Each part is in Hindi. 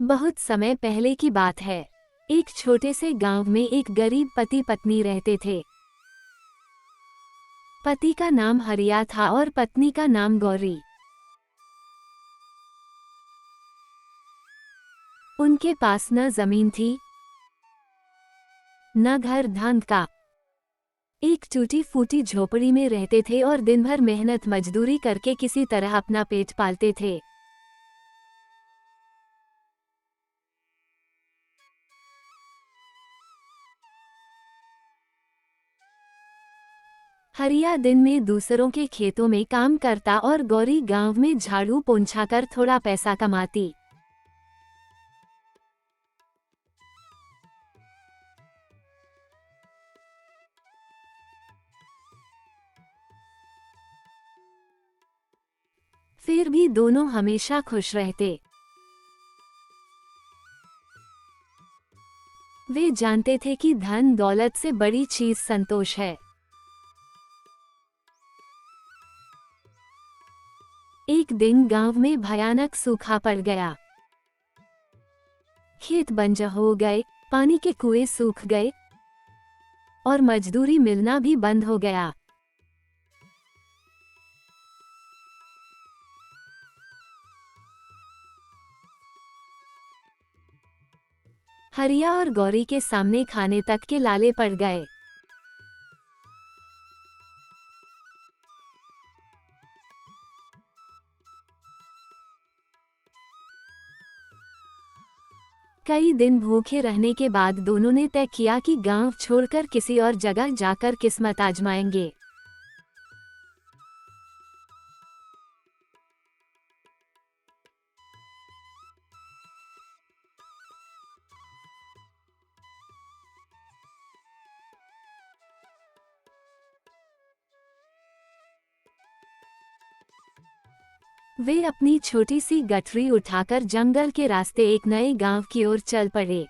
बहुत समय पहले की बात है। एक छोटे से गांव में एक गरीब पति पत्नी रहते थे। पति का नाम हरिया था और पत्नी का नाम गौरी। उनके पास न जमीन थी न घर धान का। एक टूटी फूटी झोपड़ी में रहते थे और दिन भर मेहनत मजदूरी करके किसी तरह अपना पेट पालते थे। हरिया दिन में दूसरों के खेतों में काम करता और गौरी गांव में झाड़ू पोंछा कर थोड़ा पैसा कमाती। फिर भी दोनों हमेशा खुश रहते। वे जानते थे कि धन दौलत से बड़ी चीज संतोष है। एक दिन गांव में भयानक सूखा पड़ गया। खेत बंजर हो गए, पानी के कुएं सूख गए और मजदूरी मिलना भी बंद हो गया। हरिया और गौरी के सामने खाने तक के लाले पड़ गए। कई दिन भूखे रहने के बाद दोनों ने तय किया कि गांव छोड़कर किसी और जगह जाकर किस्मत आजमाएंगे। वे अपनी छोटी सी गठरी उठाकर जंगल के रास्ते एक नए गांव की ओर चल पड़े।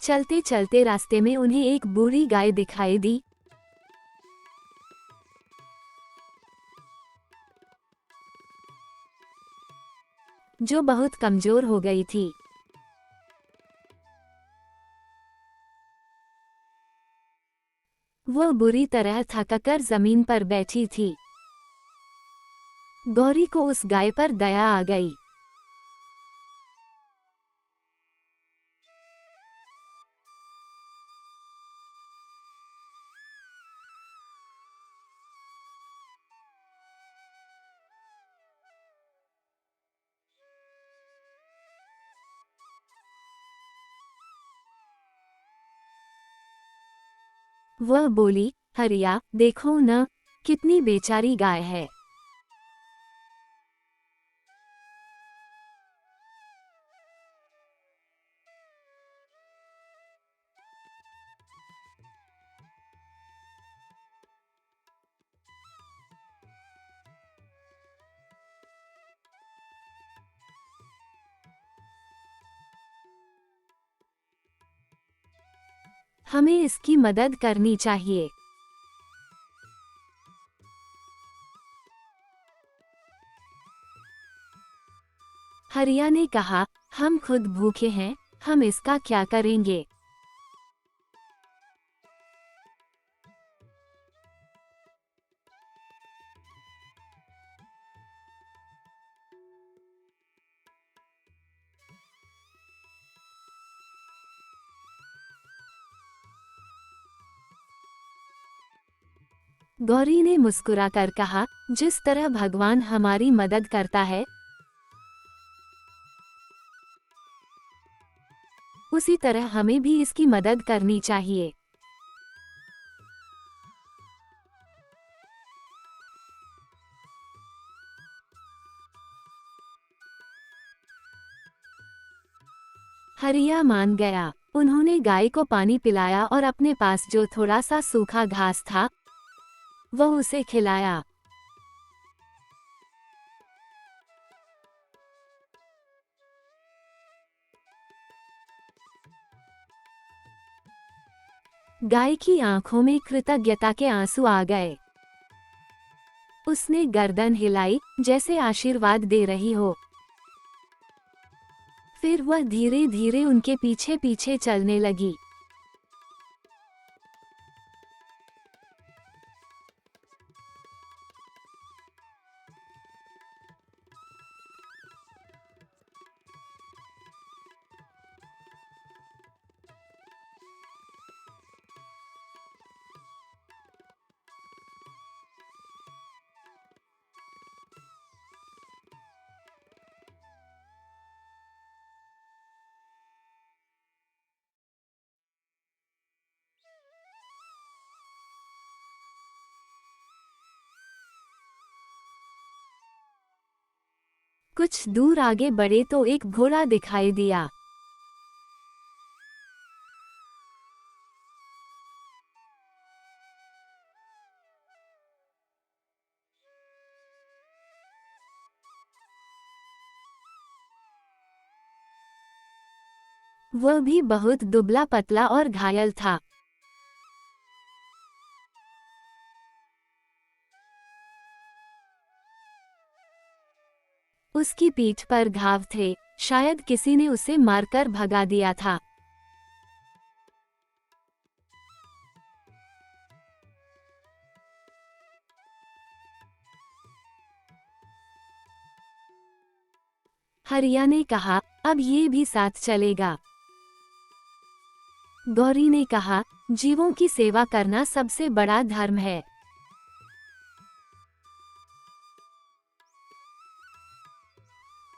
चलते चलते रास्ते में उन्हें एक बूढ़ी गाय दिखाई दी। जो बहुत कमजोर हो गई थी। वो बुरी तरह थककर जमीन पर बैठी थी। गौरी को उस गाय पर दया आ गई। वह बोली, हरिया, देखो न, कितनी बेचारी गाय है। हमें इसकी मदद करनी चाहिए। हरिया ने कहा, हम खुद भूखे हैं, हम इसका क्या करेंगे। गौरी ने मुस्कुराकर कहा, जिस तरह भगवान हमारी मदद करता है उसी तरह हमें भी इसकी मदद करनी चाहिए। हरिया मान गया। उन्होंने गाय को पानी पिलाया और अपने पास जो थोड़ा सा सूखा घास था वह उसे खिलाया। गाय की आंखों में कृतज्ञता के आंसू आ गए। उसने गर्दन हिलाई जैसे आशीर्वाद दे रही हो। फिर वह धीरे धीरे उनके पीछे पीछे चलने लगी। कुछ दूर आगे बढ़े तो एक घोड़ा दिखाई दिया। वह भी बहुत दुबला पतला और घायल था। उसकी पीठ पर घाव थे, शायद किसी ने उसे मारकर भगा दिया था। हरिया ने कहा, अब ये भी साथ चलेगा। गौरी ने कहा, जीवों की सेवा करना सबसे बड़ा धर्म है।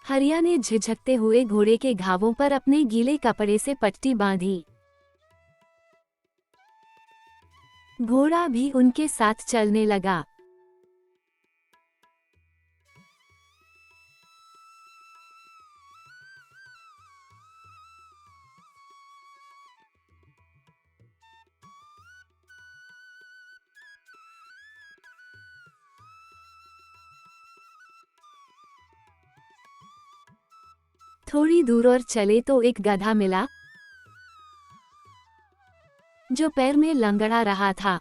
हरिया ने झिझकते हुए घोड़े के घावों पर अपने गीले कपड़े से पट्टी बांधी। घोड़ा भी उनके साथ चलने लगा। थोड़ी दूर और चले तो एक गधा मिला जो पैर में लंगड़ा रहा था।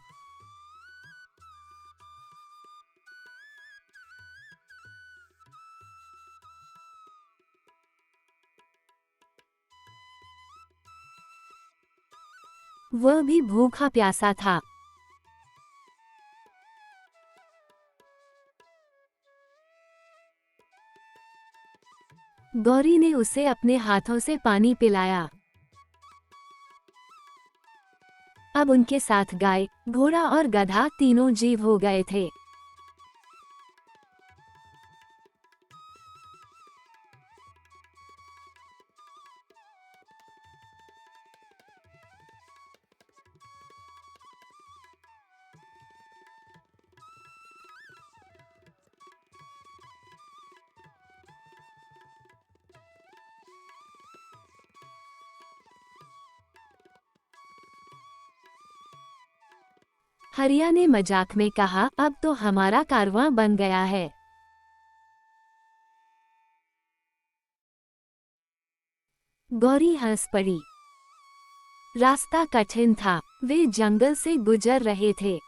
वह भी भूखा प्यासा था। गौरी ने उसे अपने हाथों से पानी पिलाया। अब उनके साथ गाय, घोड़ा और गधा तीनों जीव हो गए थे। हरिया ने मजाक में कहा, अब तो हमारा कारवां बन गया है। गौरी हंस पड़ी। रास्ता कठिन था, वे जंगल से गुजर रहे थे।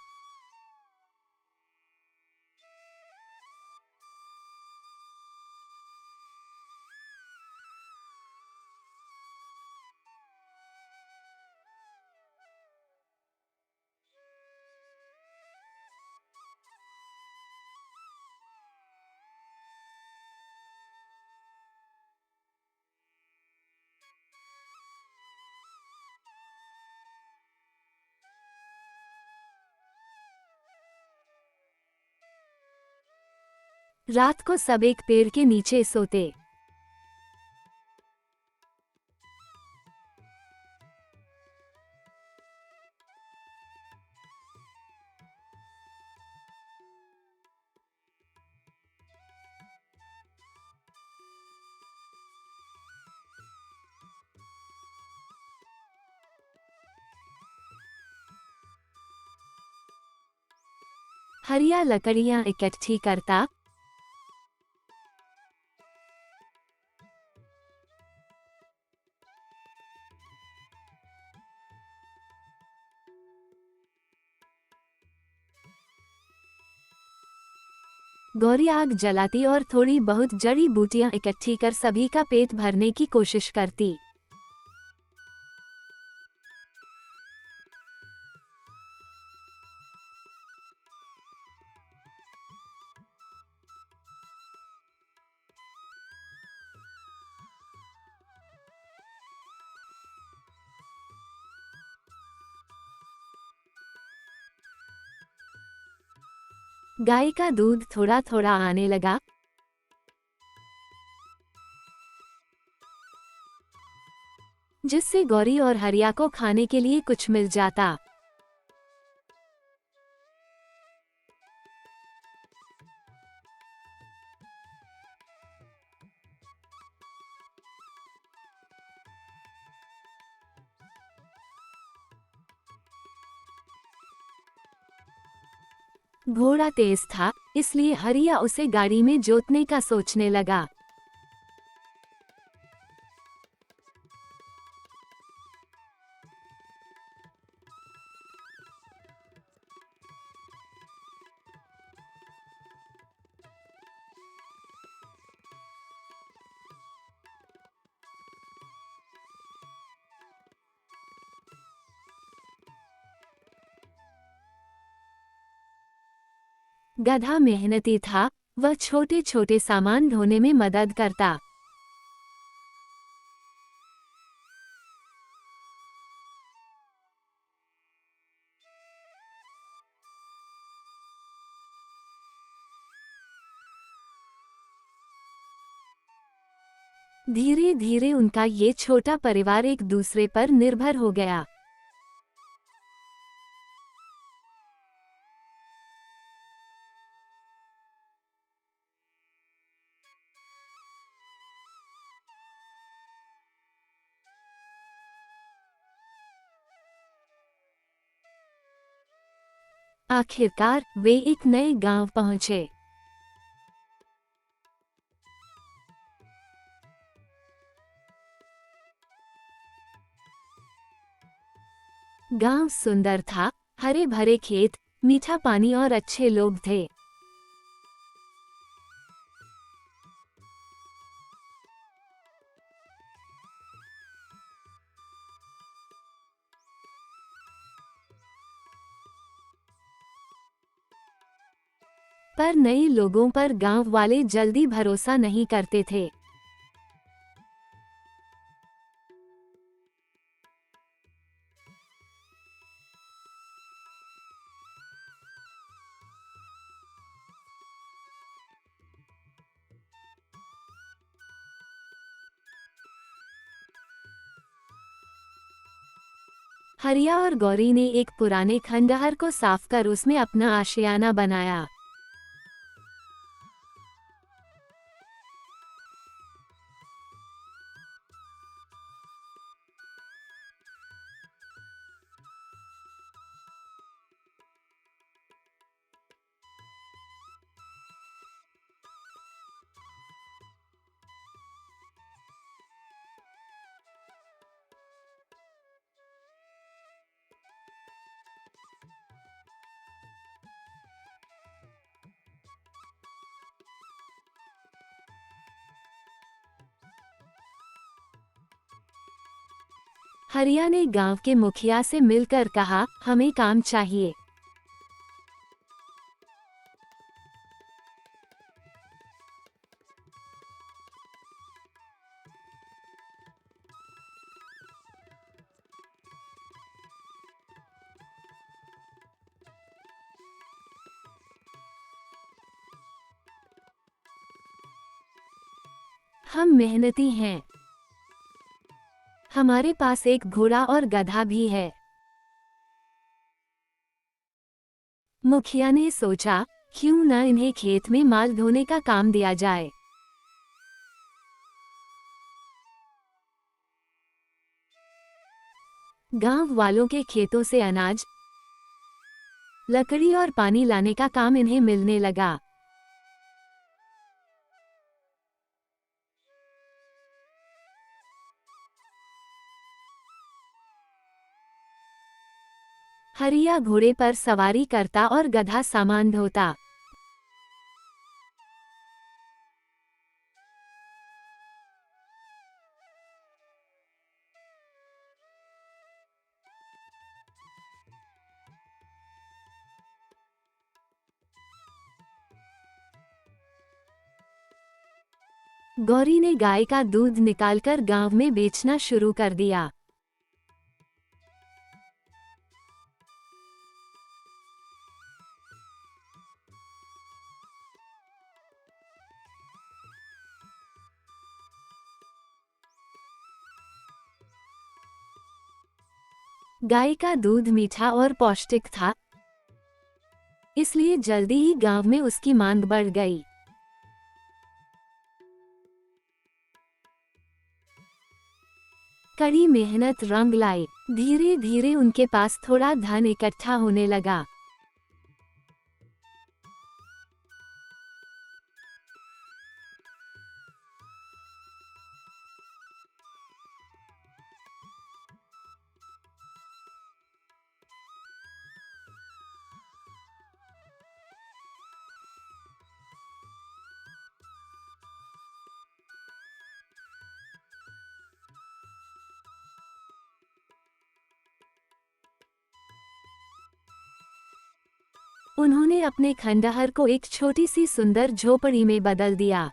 रात को सब एक पेड़ के नीचे सोते। हरिया लकड़ियां इकट्ठी करता। गौरी आग जलाती और थोड़ी बहुत जड़ी बूटियां इकट्ठी कर सभी का पेट भरने की कोशिश करती। गाय का दूध थोड़ा थोड़ा आने लगा, जिससे गौरी और हरिया को खाने के लिए कुछ मिल जाता। घोड़ा तेज था, इसलिए हरिया उसे गाड़ी में जोतने का सोचने लगा। गधा मेहनती था, वह छोटे छोटे सामान ढोने में मदद करता। धीरे धीरे उनका ये छोटा परिवार एक दूसरे पर निर्भर हो गया। आखिरकार वे एक नए गांव पहुंचे। गांव सुंदर था, हरे भरे खेत, मीठा पानी और अच्छे लोग थे। पर नए लोगों पर गांव वाले जल्दी भरोसा नहीं करते थे। हरिया और गौरी ने एक पुराने खंडहर को साफ कर उसमें अपना आशियाना बनाया। हरिया ने गांव के मुखिया से मिलकर कहा, हमें काम चाहिए। हम मेहनती हैं। हमारे पास एक घोड़ा और गधा भी है। मुखिया ने सोचा, क्यों न इन्हें खेत में माल ढोने का काम दिया जाए। गांव वालों के खेतों से अनाज, लकड़ी और पानी लाने का काम इन्हें मिलने लगा। हरिया घोड़े पर सवारी करता और गधा सामान ढोता। गौरी ने गाय का दूध निकालकर गांव में बेचना शुरू कर दिया। गाय का दूध मीठा और पौष्टिक था, इसलिए जल्दी ही गांव में उसकी मांग बढ़ गई। कड़ी मेहनत रंग लाई। धीरे धीरे उनके पास थोड़ा धन इकट्ठा होने लगा। उन्होंने अपने खंडहर को एक छोटी सी सुंदर झोपड़ी में बदल दिया।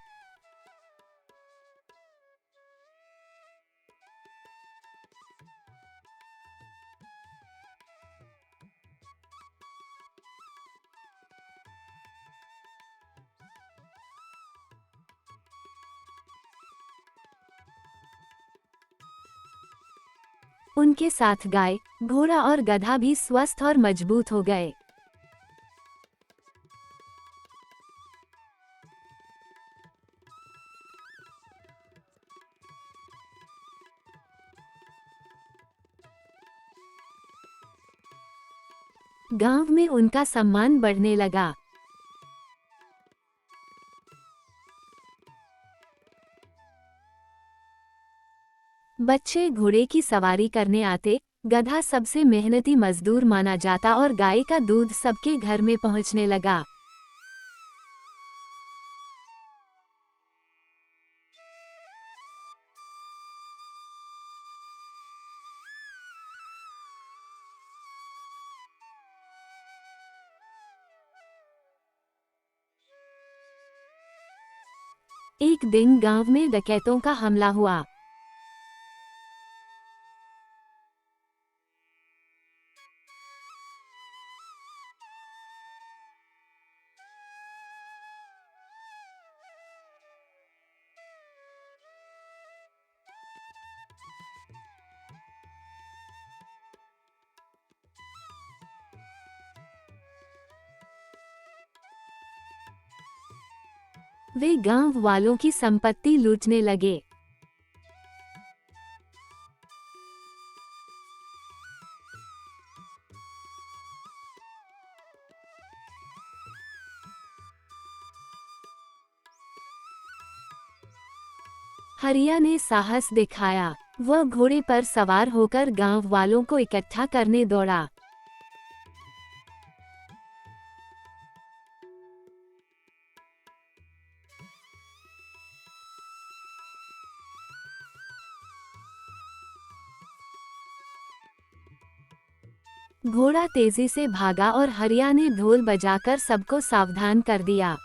उनके साथ गाय, घोड़ा और गधा भी स्वस्थ और मजबूत हो गए। गांव में उनका सम्मान बढ़ने लगा। बच्चे घोड़े की सवारी करने आते, गधा सबसे मेहनती मजदूर माना जाता और गाय का दूध सबके घर में पहुंचने लगा। एक दिन गांव में डकैतों का हमला हुआ। वे गांव वालों की संपत्ति लूटने लगे। हरिया ने साहस दिखाया। वह घोड़े पर सवार होकर गांव वालों को इकट्ठा करने दौड़ा। घोड़ा तेजी से भागा और हरिया ने ढोल बजाकर सबको सावधान कर दिया।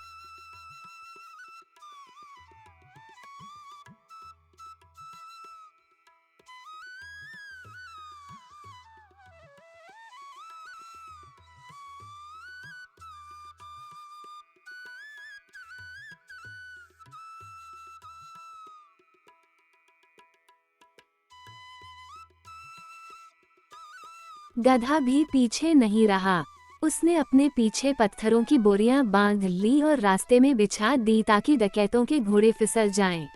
गधा भी पीछे नहीं रहा। उसने अपने पीछे पत्थरों की बोरियां बांध ली और रास्ते में बिछा दी ताकि डकैतों के घोड़े फिसल जाएं।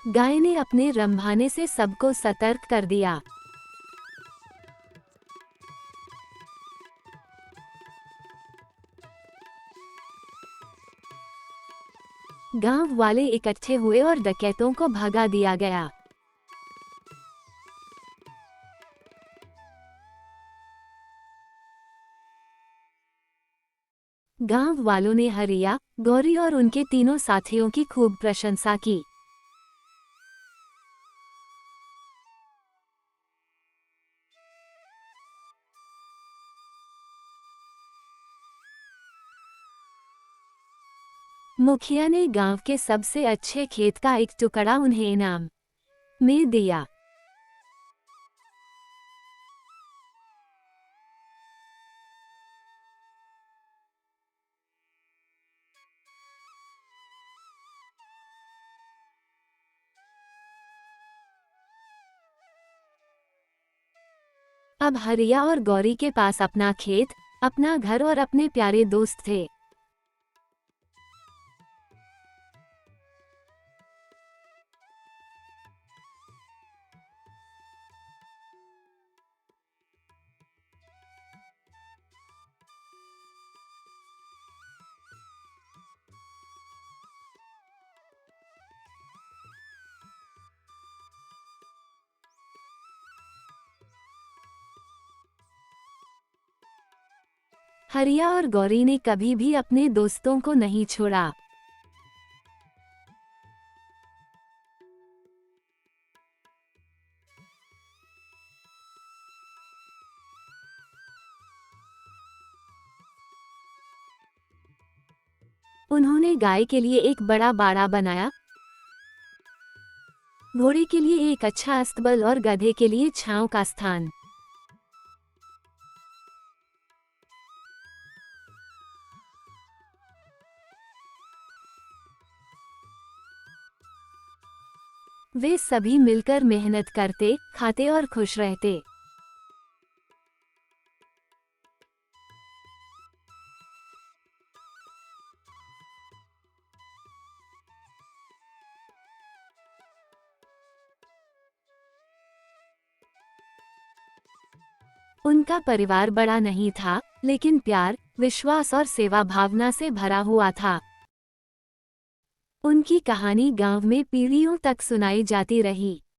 गाय ने अपने रंभाने से सबको सतर्क कर दिया। गांव वाले इकट्ठे हुए और डकैतों को भगा दिया गया। गांव वालों ने हरिया, गौरी और उनके तीनों साथियों की खूब प्रशंसा की। मुखिया ने गांव के सबसे अच्छे खेत का एक टुकड़ा उन्हें इनाम में दिया। अब हरिया और गौरी के पास अपना खेत, अपना घर और अपने प्यारे दोस्त थे। हरिया और गौरी ने कभी भी अपने दोस्तों को नहीं छोड़ा। उन्होंने गाय के लिए एक बड़ा बाड़ा बनाया, घोड़े के लिए एक अच्छा अस्तबल और गधे के लिए छांव का स्थान। वे सभी मिलकर मेहनत करते, खाते और खुश रहते। उनका परिवार बड़ा नहीं था, लेकिन प्यार, विश्वास और सेवा भावना से भरा हुआ था। उनकी कहानी गांव में पीढ़ियों तक सुनाई जाती रही।